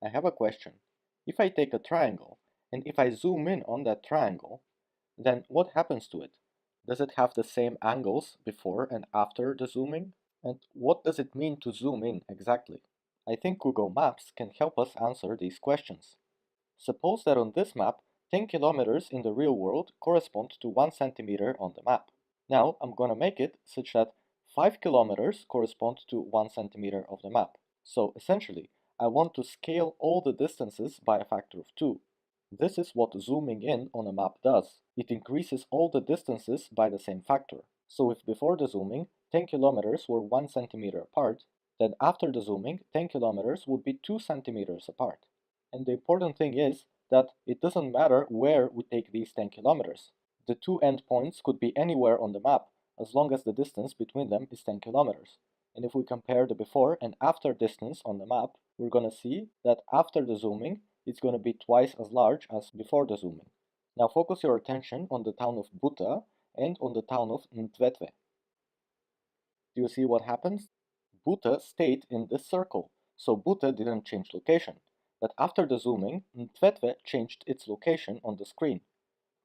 I have a question. If I take a triangle, and if I zoom in on that triangle, then what happens to it? Does it have the same angles before and after the zooming? And what does it mean to zoom in exactly? I think Google Maps can help us answer these questions. Suppose that on this map, 10 kilometers in the real world correspond to 1 centimeter on the map. Now I'm going to make it such that 5 kilometers correspond to 1 centimeter of the map. So essentially, I want to scale all the distances by a factor of 2. This is what zooming in on a map does. It increases all the distances by the same factor. So if before the zooming, 10 kilometers were 1 centimeter apart, then after the zooming, 10 kilometers would be 2 centimeters apart. And the important thing is that it doesn't matter where we take these 10 kilometers. The two endpoints could be anywhere on the map, as long as the distance between them is 10 kilometers. And if we compare the before and after distance on the map, we're going to see that after the zooming, it's going to be twice as large as before the zooming. Now focus your attention on the town of Buta and on the town of Ntvetve. Do you see what happens? Buta stayed in this circle, so Buta didn't change location. But after the zooming, Ntvetve changed its location on the screen.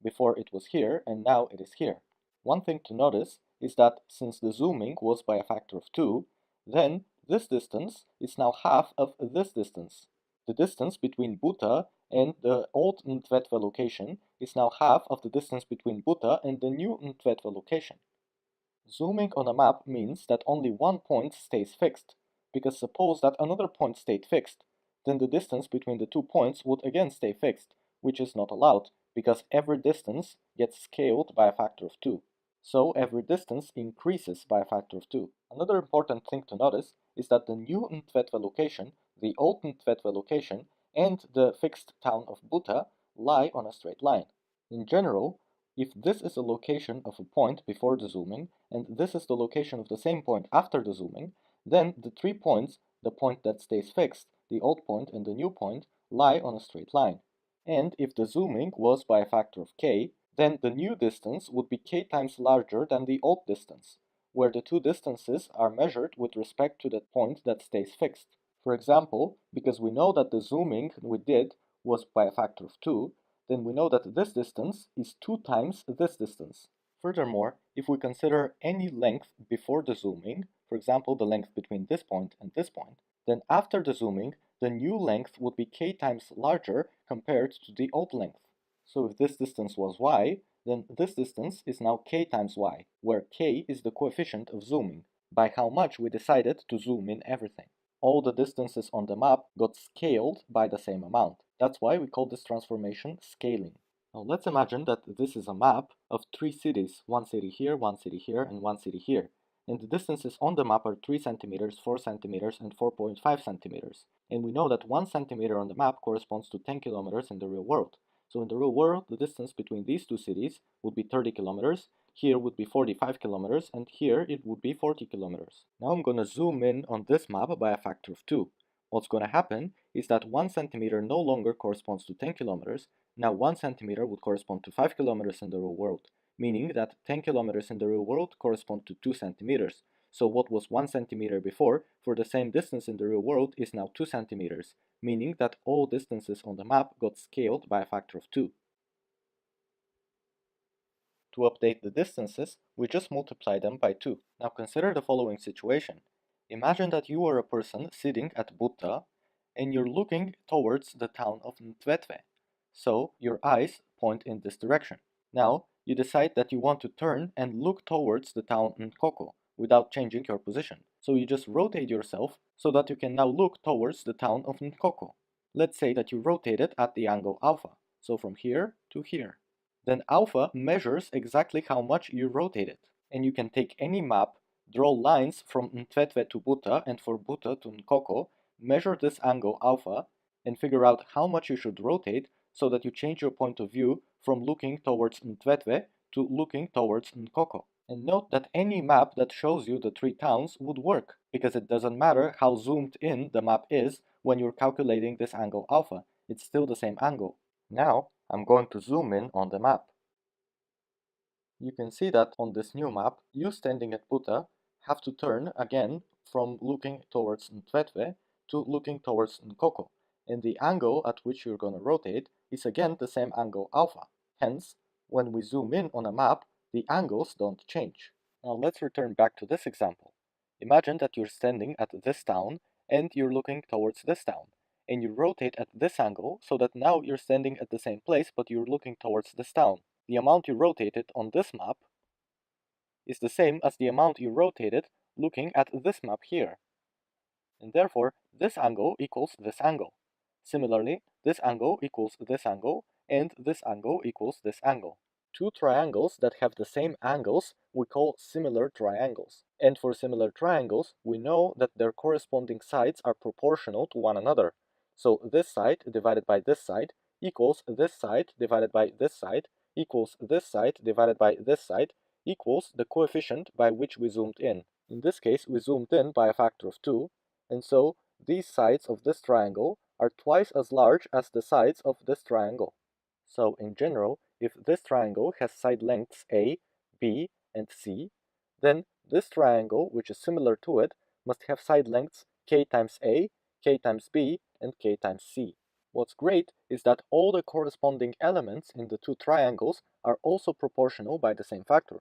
Before it was here, and now it is here. One thing to notice is that since the zooming was by a factor of 2, then this distance is now half of this distance. The distance between Buta and the old Ntvetve location is now half of the distance between Buta and the new Ntvetve location. Zooming on a map means that only one point stays fixed, because suppose that another point stayed fixed, then the distance between the 2 points would again stay fixed, which is not allowed, because every distance gets scaled by a factor of 2. So every distance increases by a factor of 2. Another important thing to notice is that the new Ntvetve location, the old Ntvetve location, and the fixed town of Buta lie on a straight line. In general, if this is the location of a point before the zooming, and this is the location of the same point after the zooming, then the 3 points, the point that stays fixed, the old point and the new point, lie on a straight line. And if the zooming was by a factor of k, then the new distance would be k times larger than the old distance, where the two distances are measured with respect to the point that stays fixed. For example, because we know that the zooming we did was by a factor of 2, then we know that this distance is 2 times this distance. Furthermore, if we consider any length before the zooming, for example the length between this point and this point, then after the zooming, the new length would be k times larger compared to the old length. So if this distance was y, then this distance is now k times y, where k is the coefficient of zooming, by how much we decided to zoom in everything. All the distances on the map got scaled by the same amount. That's why we call this transformation scaling. Now let's imagine that this is a map of 3 cities, one city here, one city here, and one city here. And the distances on the map are 3 centimeters, 4 centimeters, and 4.5 centimeters. And we know that 1 centimeter on the map corresponds to 10 kilometers in the real world. So in the real world, the distance between these two cities would be 30 kilometers, here would be 45 kilometers, and here it would be 40 kilometers. Now I'm going to zoom in on this map by a factor of 2. What's going to happen is that 1 centimeter no longer corresponds to 10 kilometers, now 1 centimeter would correspond to 5 kilometers in the real world, meaning that 10 kilometers in the real world correspond to 2 centimeters. So what was 1 centimeter before, for the same distance in the real world, is now 2 centimeters, meaning that all distances on the map got scaled by a factor of 2. To update the distances, we just multiply them by 2. Now consider the following situation. Imagine that you are a person sitting at Buta and you're looking towards the town of Ntvetve. So your eyes point in this direction. Now you decide that you want to turn and look towards the town Nkoko without changing your position. So you just rotate yourself so that you can now look towards the town of Nkoko. Let's say that you rotate it at the angle alpha, so from here to here. Then alpha measures exactly how much you rotate it. And you can take any map, draw lines from Ntvetve to Buta and for Buta to Nkoko, measure this angle alpha, and figure out how much you should rotate so that you change your point of view from looking towards Ntvetve to looking towards Nkoko. And note that any map that shows you the 3 towns would work, because it doesn't matter how zoomed in the map is when you're calculating this angle alpha. It's still the same angle. Now, I'm going to zoom in on the map. You can see that on this new map, you standing at Buta have to turn again from looking towards Ntvetve to looking towards Nkoko. and the angle at which you're going to rotate is again the same angle alpha. Hence, when we zoom in on a map, the angles don't change. Now let's return back to this example. Imagine that you're standing at this town and you're looking towards this town, and you rotate at this angle so that now you're standing at the same place but you're looking towards this town. The amount you rotated on this map is the same as the amount you rotated looking at this map here. And therefore, this angle equals this angle. Similarly, this angle equals this angle, and this angle equals this angle. Two triangles that have the same angles we call similar triangles. And for similar triangles, we know that their corresponding sides are proportional to one another. So this side divided by this side equals this side divided by this side equals this side divided by this side equals the coefficient by which we zoomed in. In this case, we zoomed in by a factor of 2, and so these sides of this triangle are twice as large as the sides of this triangle. So in general, if this triangle has side lengths A, B, and C, then this triangle, which is similar to it, must have side lengths K times A, K times B, and K times C. What's great is that all the corresponding elements in the two triangles are also proportional by the same factor.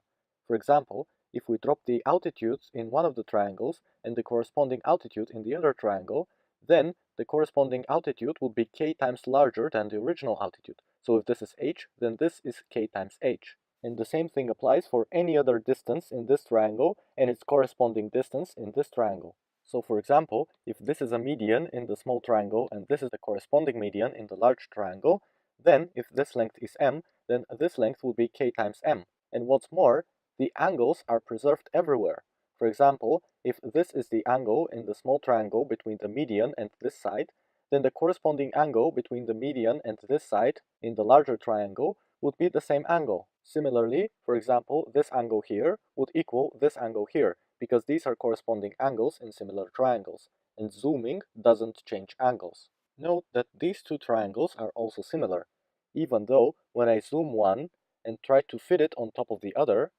For example, if we drop the altitudes in one of the triangles and the corresponding altitude in the other triangle, then the corresponding altitude will be K times larger than the original altitude. So if this is H, then this is K times H. And the same thing applies for any other distance in this triangle and its corresponding distance in this triangle. So for example, if this is a median in the small triangle and this is the corresponding median in the large triangle, then if this length is m, then this length will be K times m. And what's more, the angles are preserved everywhere. For example, if this is the angle in the small triangle between the median and this side, then the corresponding angle between the median and this side in the larger triangle would be the same angle. Similarly, for example, this angle here would equal this angle here, because these are corresponding angles in similar triangles, and zooming doesn't change angles. Note that these two triangles are also similar, even though when I zoom one and try to fit it on top of the other,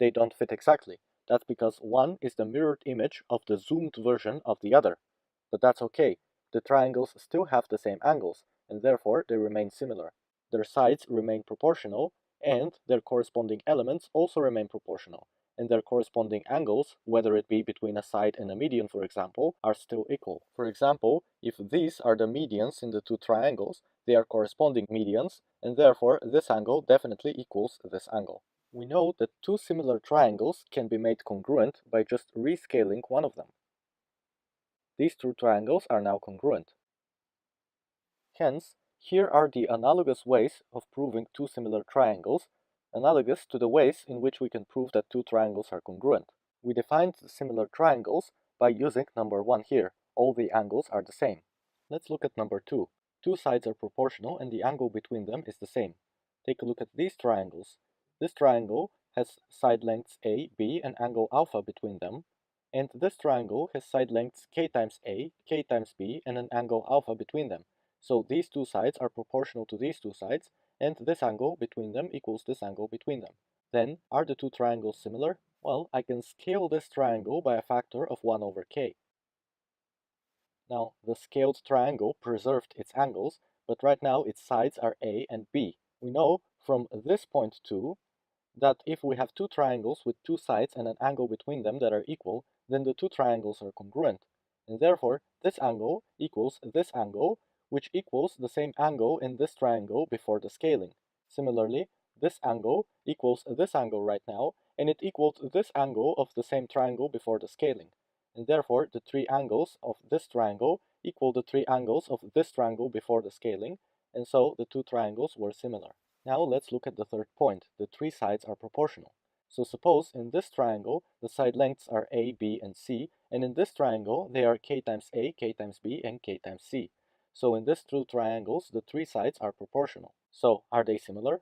they don't fit exactly. That's because one is the mirrored image of the zoomed version of the other. But that's okay. The triangles still have the same angles, and therefore they remain similar. Their sides remain proportional, and their corresponding elements also remain proportional, and their corresponding angles, whether it be between a side and a median for example, are still equal. For example, if these are the medians in the two triangles, they are corresponding medians, and therefore this angle definitely equals this angle. We know that two similar triangles can be made congruent by just rescaling one of them. These two triangles are now congruent. Hence, here are the analogous ways of proving two similar triangles, analogous to the ways in which we can prove that two triangles are congruent. We defined the similar triangles by using number 1 here. All the angles are the same. Let's look at number 2. Two sides are proportional and the angle between them is the same. Take a look at these triangles. This triangle has side lengths A, B, and angle alpha between them, and this triangle has side lengths K times A, K times B, and an angle alpha between them. So these two sides are proportional to these two sides, and this angle between them equals this angle between them. Then, are the two triangles similar? Well, I can scale this triangle by a factor of 1 over k. Now, the scaled triangle preserved its angles, but right now its sides are A and B. We know from this point too that if we have two triangles with two sides and an angle between them that are equal, then the two triangles are congruent. And therefore, this angle equals this angle, which equals the same angle in this triangle before the scaling. Similarly, this angle equals this angle right now, and it equals this angle of the same triangle before the scaling. And therefore, the three angles of this triangle equal the three angles of this triangle before the scaling, and so the two triangles were similar. Now let's look at the third point. The three sides are proportional. So suppose in this triangle, the side lengths are A, B, and C, and in this triangle, they are K times A, K times B, and K times C. So in these two triangles, the three sides are proportional. So are they similar?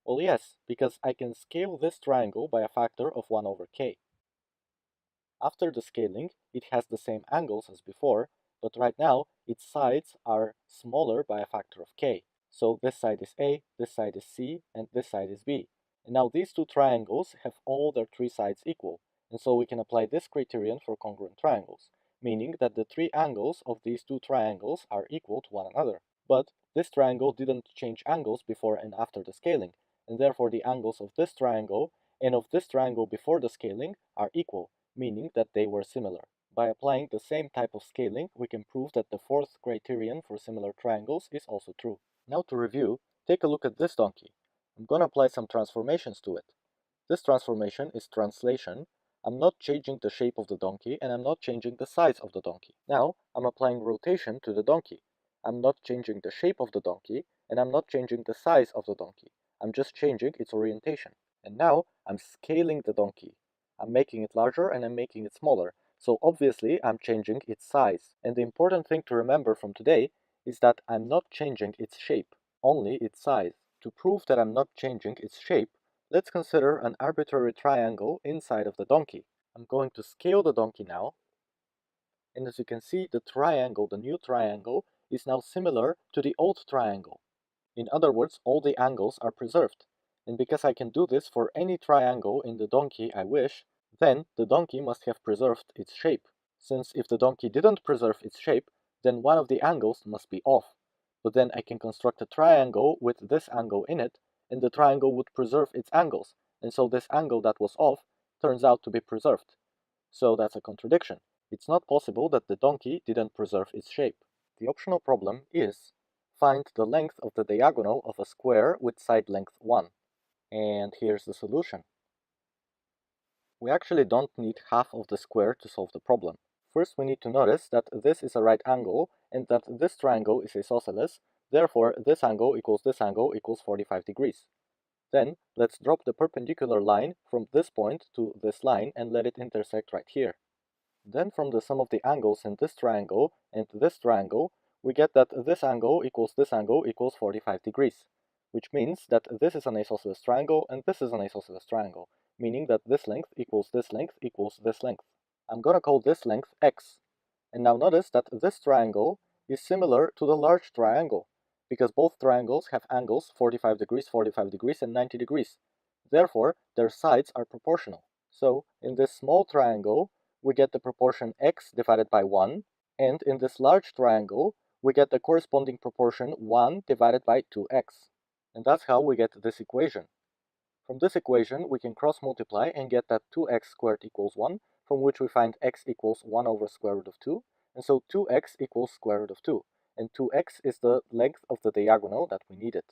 Well, yes, because I can scale this triangle by a factor of 1 over k. After the scaling, it has the same angles as before, but right now, its sides are smaller by a factor of k. So this side is A, this side is C, and this side is B. And now these two triangles have all their three sides equal, and so we can apply this criterion for congruent triangles, meaning that the three angles of these two triangles are equal to one another. But this triangle didn't change angles before and after the scaling, and therefore the angles of this triangle and of this triangle before the scaling are equal, meaning that they were similar. By applying the same type of scaling, we can prove that the fourth criterion for similar triangles is also true. Now to review, take a look at this donkey. I'm going to apply some transformations to it. This transformation is translation. I'm not changing the shape of the donkey and I'm not changing the size of the donkey. Now I'm applying rotation to the donkey. I'm not changing the shape of the donkey and I'm not changing the size of the donkey. I'm just changing its orientation. And now I'm scaling the donkey. I'm making it larger and I'm making it smaller. So obviously I'm changing its size. And the important thing to remember from today is that I'm not changing its shape, only its size. To prove that I'm not changing its shape, let's consider an arbitrary triangle inside of the donkey. I'm going to scale the donkey now, and as you can see, the triangle, the new triangle, is now similar to the old triangle. In other words, all the angles are preserved. And because I can do this for any triangle in the donkey I wish, then the donkey must have preserved its shape. Since if the donkey didn't preserve its shape, then one of the angles must be off. But then I can construct a triangle with this angle in it, and the triangle would preserve its angles, and so this angle that was off turns out to be preserved. So that's a contradiction. It's not possible that the donkey didn't preserve its shape. The optional problem is find the length of the diagonal of a square with side length 1. And here's the solution. We actually don't need half of the square to solve the problem. First, we need to notice that this is a right angle and that this triangle is isosceles, therefore this angle equals 45 degrees. Then, let's drop the perpendicular line from this point to this line and let it intersect right here. Then from the sum of the angles in this triangle and this triangle, we get that this angle equals 45 degrees, which means that this is an isosceles triangle and this is an isosceles triangle, meaning that this length equals this length equals this length. I'm going to call this length x. And now notice that this triangle is similar to the large triangle, because both triangles have angles 45 degrees, and 90 degrees. Therefore, their sides are proportional. So, in this small triangle, we get the proportion x divided by 1, and in this large triangle, we get the corresponding proportion 1 divided by 2x. And that's how we get this equation. From this equation, we can cross multiply and get that 2x squared equals 1, from which we find x equals 1 over square root of 2, and so 2x equals square root of 2, and 2x is the length of the diagonal that we needed.